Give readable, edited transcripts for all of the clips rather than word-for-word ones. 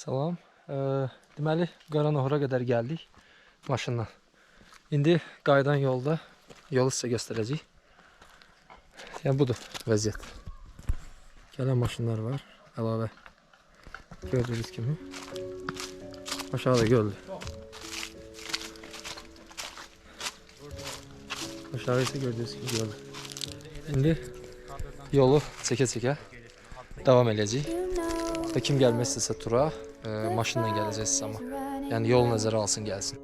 Salam. Deməli, Qaranohora qədər gəldik maşınla. İndi qayıdan yolda yolu sizə göstərəcəyik. Yəni budur vəziyyət. Gələn maşınlar var, əlavə. Gördüyünüz kimi. Aşağıda göldür. Aşağı ise gördüğünüz gibi göldür. İndi yolu çəkə-çəkə davam edəcəyik. Və kim gəlmək istəsə tura, maşınla gələcəksiniz amma. Yəni yol nəzərə alsın, gəlsin.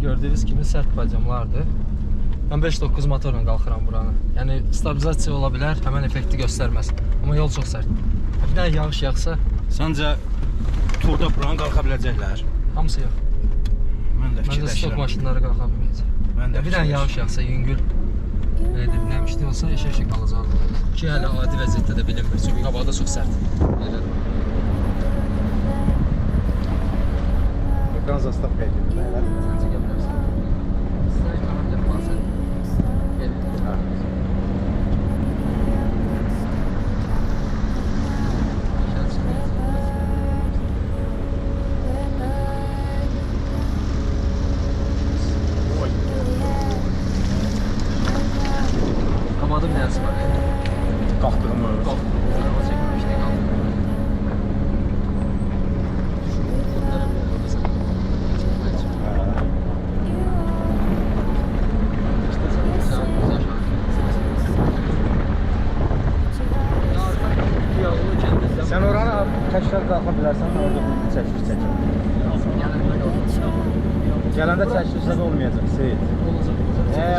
Gördüyünüz kimi sərt bacamlardır. Mən 5.9 motorla qalxıram buranı. Yəni stabilizasiya ola bilər, həmən effekti göstərməz. Amma yol çox sərt. Bir dənə yağış yağsa, Səncə turda buranı qalxa biləcəklər? hamısı yox. Mən də Məncə stok fikirləşirəm. maşınları qalxa bilməyəcək. Mən də Bir dənə yağış yağsa, yüngül nəmişli olsa eşək qalacaq. Ki hələ adi vəziyyətdə də bilinmir. Çünki qabaqda çox sərt. Ekran zastavka edin. Səncə gəl bilərsən. Sizə məndən bahsən. olmayacaq Seyit. Olacaq.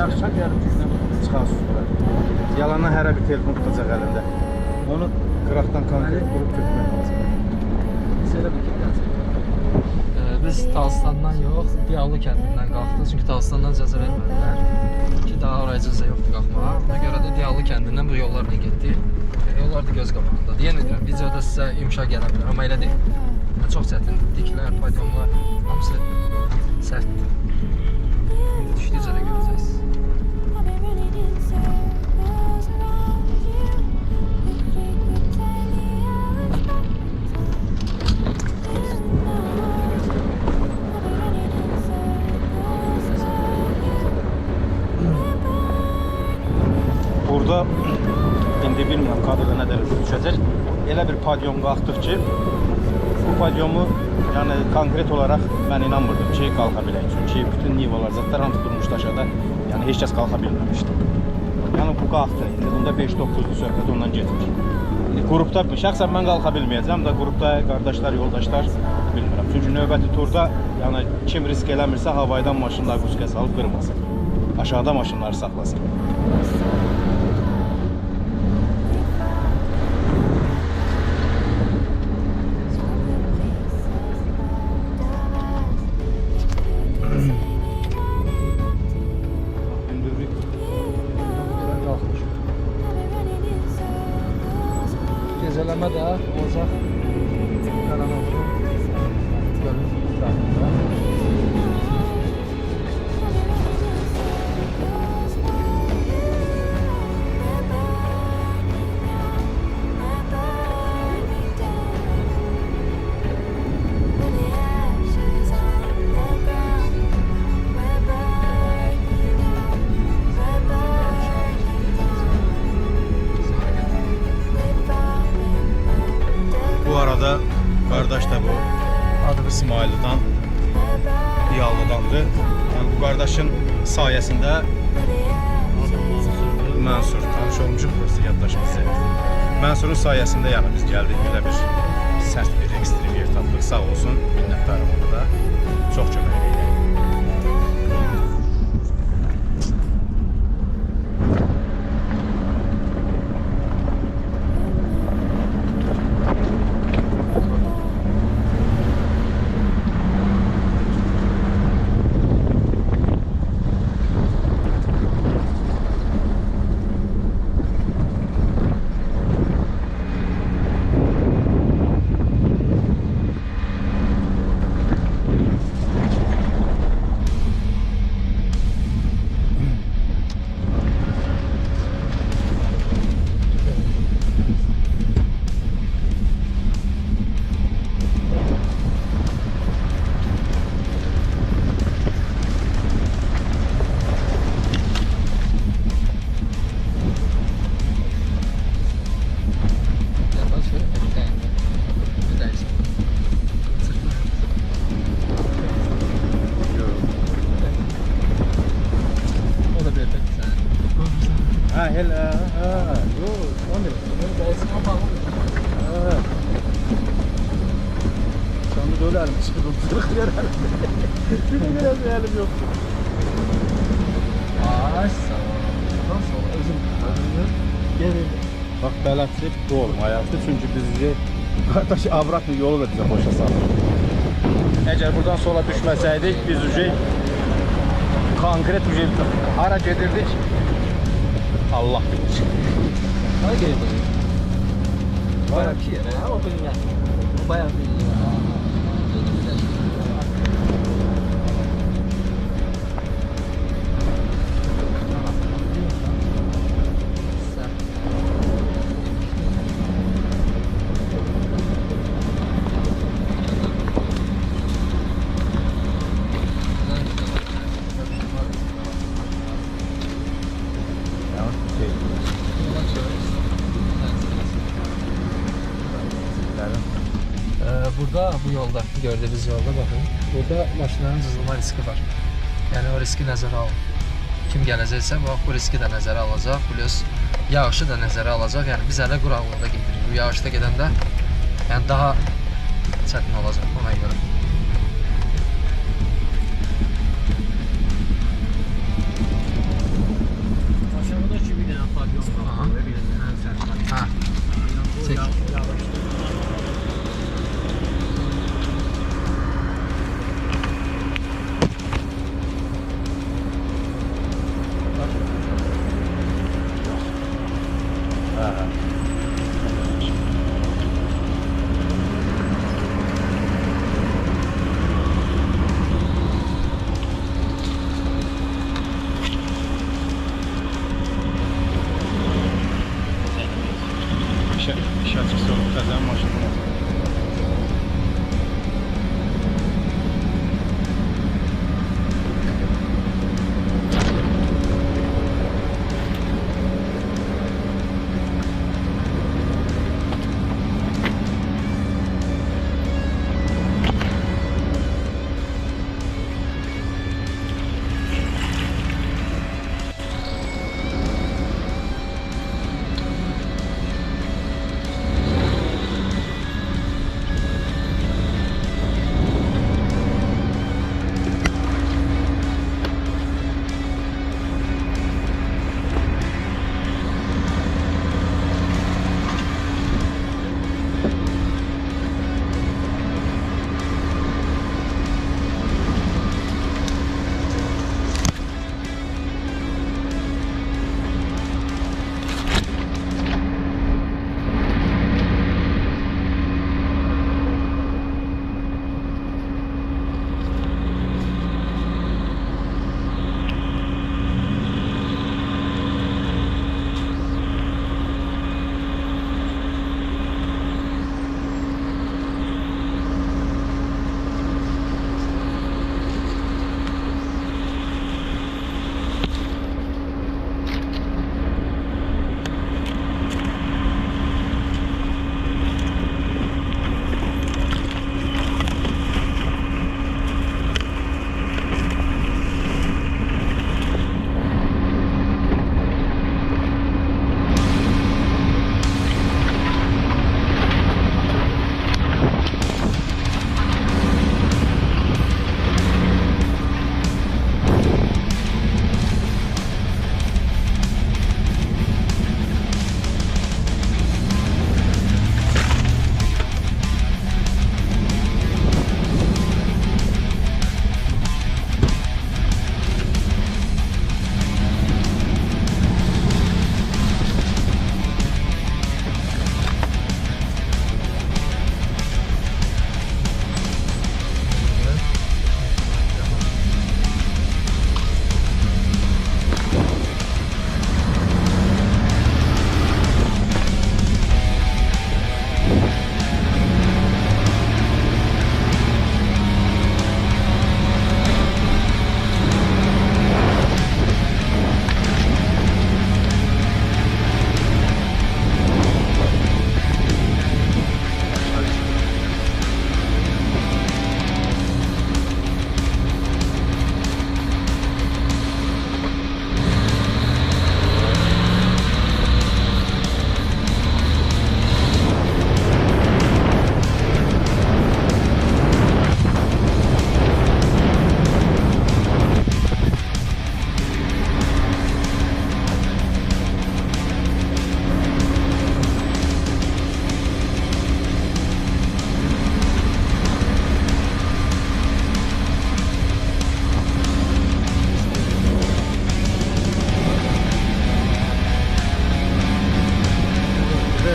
Axşam gəlib gündən çıxarsınız bura. Yalandan hərə bir telefon tutacaq əlində. Onu qıraqdan konkret qrup götürmək lazım. Biz Dağıstandan yox, Diyavlı kəndindən qalxdıq. Çünki Dağıstandan icazə vermədilər. Ki daha oraya icazə yoxdur qalxmağa. Ona görə də Diyavlı kəndindən bu yollarla getdik. Yollar da göz qabağındadır. Yenə deyirəm, videoda sizə imşa gələ bilər, amma elə deyil. Çox çətin, diklər, paydonlar, hamısı sərtdir. İndi düşdükcə də görəcəksiniz. Burada indi bilmirəm kadrda nə dərəcədə düşəcək. Elə bir padyom qalxdıq ki, bu padyomu yəni konkret olaraq mən inanmırdım ki, qalxa bilək. Çünki bütün nivalar, zətlər hamısı durmuşdu aşağıda. Yəni heç kəs qalxa bilməmişdi. Yəni bu qalxdı. İndi bunda 5-9-lu söhbət ondan getmir. Qrupda, şəxsən mən qalxa bilməyəcəm də, qrupda qardaşlar, yoldaşlar bilmirəm. Çünki növbəti turda yəni kim risk eləmirsə havaydan maşınlar qusqə salıb qırmasın. Aşağıda maşınları saxlasın. Gecələmə də olacaq. Qaranlıqda. Gölün ətrafında. Bu arada kardeş de bu adı İsmail'dan, Diyallı'dandır. Yani bu kardeşin sayesinde Mansur tanış olmuşuq, burası yaddaşımız. Mansur'un sayesinde yani biz geldik böyle bir sert bir ekstrem yer tapdıq. Sağ olsun, minnətdarım ona da. Çox kömək edir. Ha hele ha yok o ne? Şu anda böyle elim çıkıyor. Sırık yer elim. Bir de biraz elim yok. Ay sağ ol. Nasıl ol? Özüm. Gelin. Bak beləsi bu olum hayatı çünkü bizi kardeş avrat bir yolu da bize boşa saldı. Eğer buradan sola düşmeseydik biz konkret hara gedirdik. Allah bilir. Hadi gelin bakayım. Bayağı bir yere ya, o benim yani. Bayağı bir yere. Burada bu yolda, gördüğünüz yolda bakın. Burada maşınların cızılma riski var. Yani o riski nəzərə alın. Kim gələcəksə bu riski də nəzərə alacaq. Plus yağışı da nəzərə alacaq. Yəni biz hələ quraqlıqda gedirik. Bu yağışda gedəndə yəni daha çətin olacaq ona görə.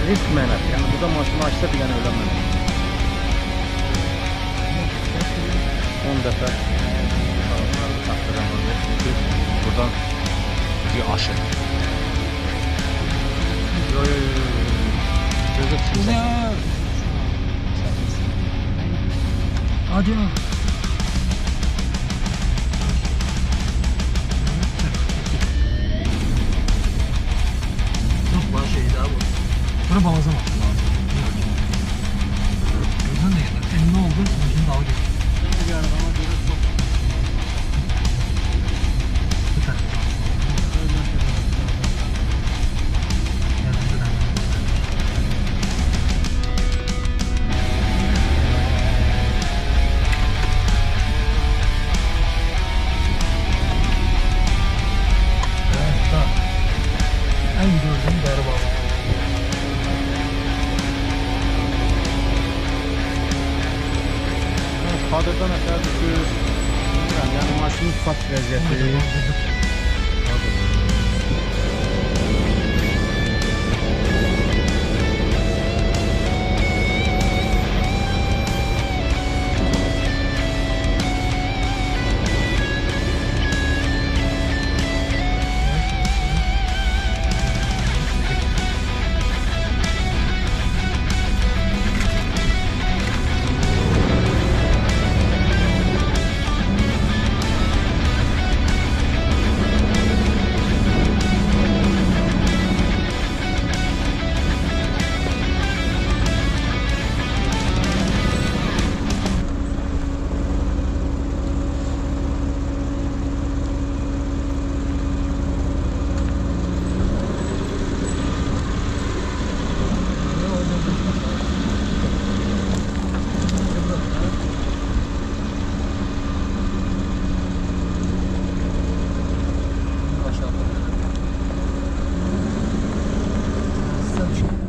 Risk mənəf. Yəni burada maşını açsa bir dənə öləməm. 10 dəfə taxtıram çünki buradan bir aşır. Yo. Gözə çıxır. Hadi ya. Bura balaza baxdım lazım. Gözdən də gedir. Ne oldu? Maşını dalı getir. Bir arabama görə çox. En gördüğüm darı bağlı. Kadırdan aşağı düşür. Yani maşının ufak vəziyyəti.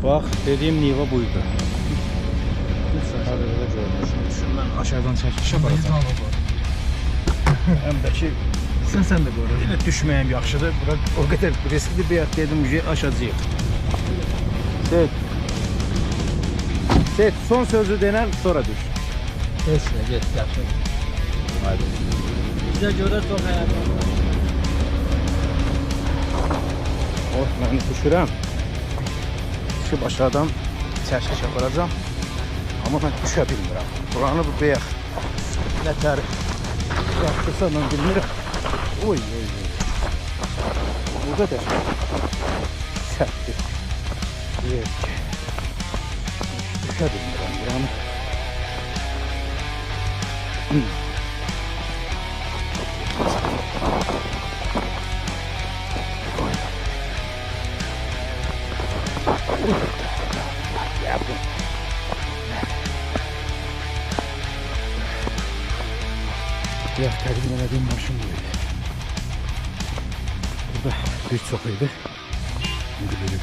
Bak dediğim niva buydu. Şundan aşağıdan çəkiliş aparacağım. Həm də ki Sen de böyle. Yine düşməyəm yaxşıdır. Bura o qədər riskli bir yer dedim ki aşacağıq. Set son sözü denən sonra düş. Neyse git yaxşı. Haydi. Bizə görə çox həyat. Oh mən düşürəm. Düşüb aşağıdan çəkiliş aparacağım. Amma mən düşə bilmirəm. Buranı bu beyək nətər yaptırsa mən bilmirəm. Oy. Bu qədər. Sərtdir. Düşə bilmirəm buranı. Ya təqdim edeyim maşın buydu. Burada bir çox idi. İndi bölüm.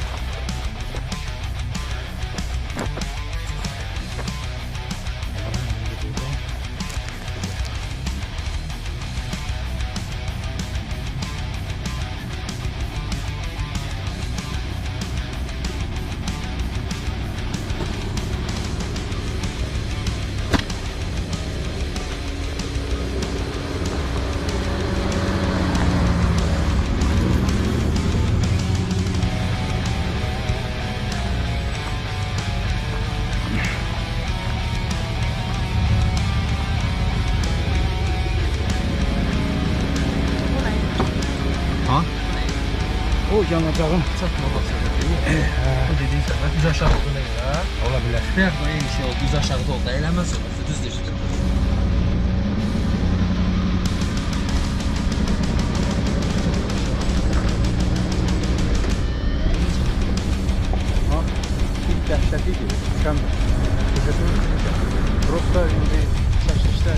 O yanacağım. Çatma basıyor. Bu dediğin sefer düz aşağı oldu ne ya? Olabilir. Beyaz da iyi şey oldu. Düz aşağıda oldu. Eğlenmez olursa düz düştü. Ha, ilk dəhşətiydi. Düşəmdir. Prosta indi çəkişdə.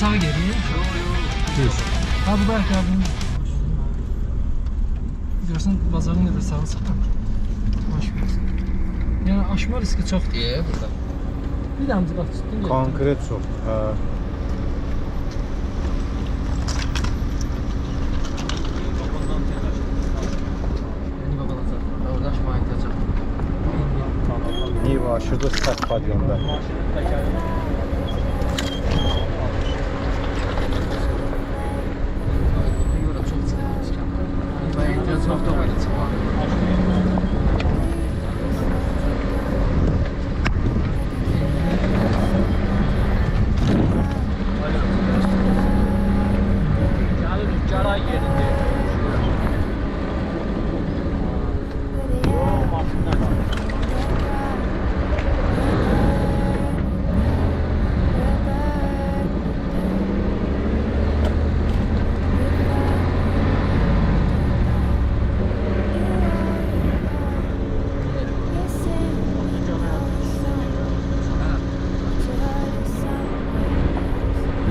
sağa geriye. Düz. Ha bu belki abi. Görürsən bazarın qədər sağa çıxır. Aşmaz. Yəni aşma riski çox deyə burada. Bir damcı bax tutdun. Konkret çox. Hə. Yeni babalacaq. Orada aşma aytacaq. Niva şurada start padyonda. Yora çox çıxırmış. Ben ehtiyac vaxtı var çıxmaq. Caray yerinde.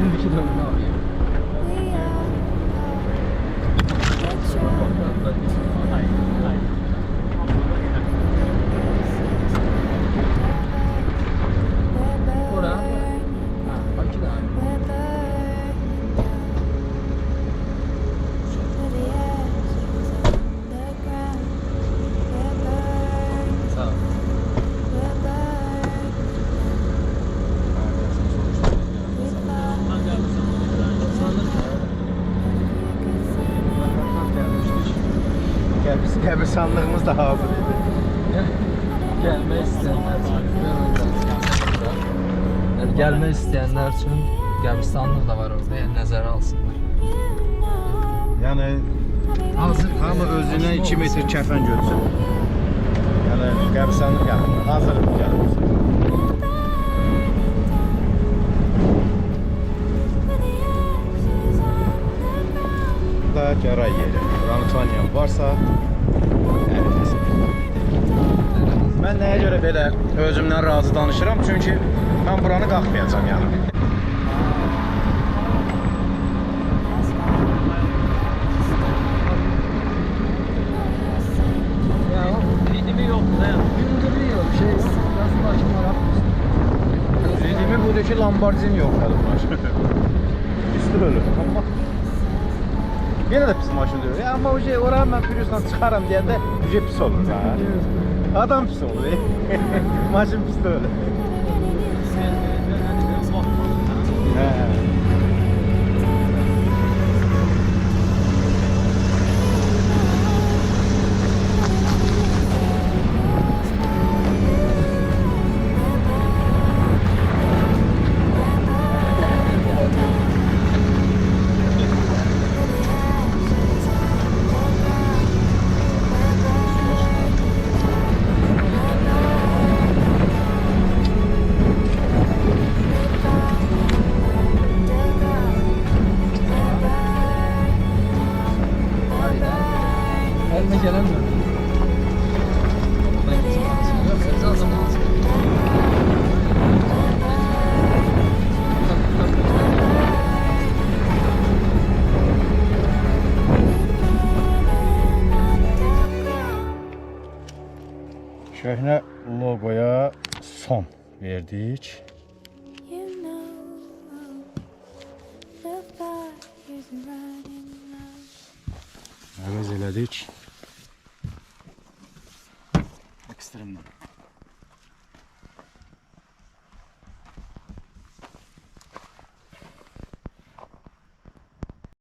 Bir dönüm abi. Ora. Ha, bak da. Sağ ol. Qəbristanlığımız da hazır idi. Gelmek isteyenler için. Yani gelmek isteyenler için qəbristanlıq da var orada, yani nəzərə alsınlar. Yəni Hazır. hamı özünə 2 metr kəfən götürsün. Yəni qəbristanlıq yapın. Hazır gəlmişsin. Da Caray yeri. Buranı tanıyan varsa əlbəttə. Mən nəyə görə belə özümdən razı danışıram? Çünki mən buranı qalxmayacağam yəni. Ya ritmi yok da. Gündürü yok. Şey nasıl başım var. Dediyimi buradakı Lamborghini yoxladım maşın. Üstü ölür. Amma yenə də pis maşın deyir. Ya, amma o şey oranı mən pürüzlə çıxaram deyəndə pis olur. Ha? Adam pis olur. Maşın pis deyil. Hə. Elime gelen mi? Yok, sen o zaman lazım. Köhnə logoya son verdik. You know the fire's running low. Əvəz elədik. Ekstremdən.